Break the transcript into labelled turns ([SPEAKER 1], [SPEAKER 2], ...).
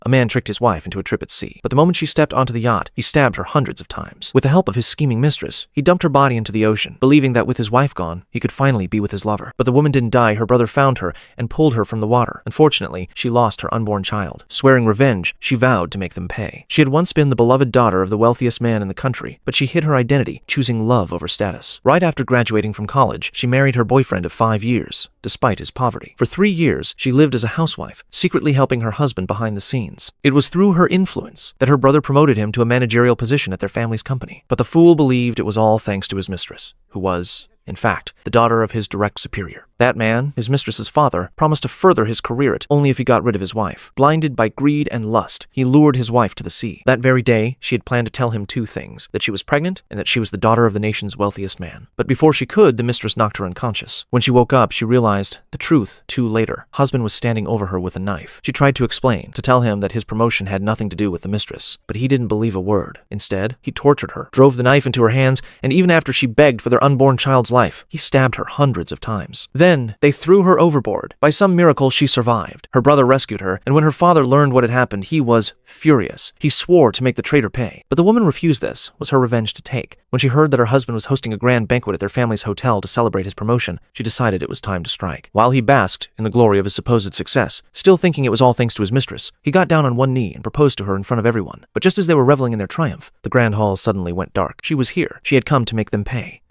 [SPEAKER 1] A man tricked his wife into a trip at sea, but the moment she stepped onto the yacht, he stabbed her hundreds of times. With the help of his scheming mistress, he dumped her body into the ocean, believing that with his wife gone, he could finally be with his lover. But the woman didn't die. Her brother found her and pulled her from the water. Unfortunately, she lost her unborn child. Swearing revenge, she vowed to make them pay. She had once been the beloved daughter of the wealthiest man in the country, but she hid her identity, choosing love over status. Right after graduating from college, she married her boyfriend of 5 years, despite his poverty. For 3 years, she lived as a housewife, secretly helping her husband behind the scenes. It was through her influence that her brother promoted him to a managerial position at their family's company. But the fool believed it was all thanks to his mistress, who was, in fact, the daughter of his direct superior. That man, his mistress's father, promised to further his career only if he got rid of his wife. Blinded by greed and lust, he lured his wife to the sea. That very day, she had planned to tell him 2 things: that she was pregnant and that she was the daughter of the nation's wealthiest man. But before she could, the mistress knocked her unconscious. When she woke up, she realized the truth too later. Husband was standing over her with a knife. She tried to explain, to tell him that his promotion had nothing to do with the mistress, but he didn't believe a word. Instead, he tortured her, drove the knife into her hands, and even after she begged for their unborn child's life, he stabbed her hundreds of times. Then, they threw her overboard. By some miracle, she survived. Her brother rescued her, and when her father learned what had happened, he was furious. He swore to make the traitor pay. But the woman refused. This was her revenge to take. When she heard that her husband was hosting a grand banquet at their family's hotel to celebrate his promotion, she decided it was time to strike. While he basked in the glory of his supposed success, still thinking it was all thanks to his mistress, he got down on one knee and proposed to her in front of everyone. But just as they were reveling in their triumph, the grand hall suddenly went dark. She was here. She had come to make them pay.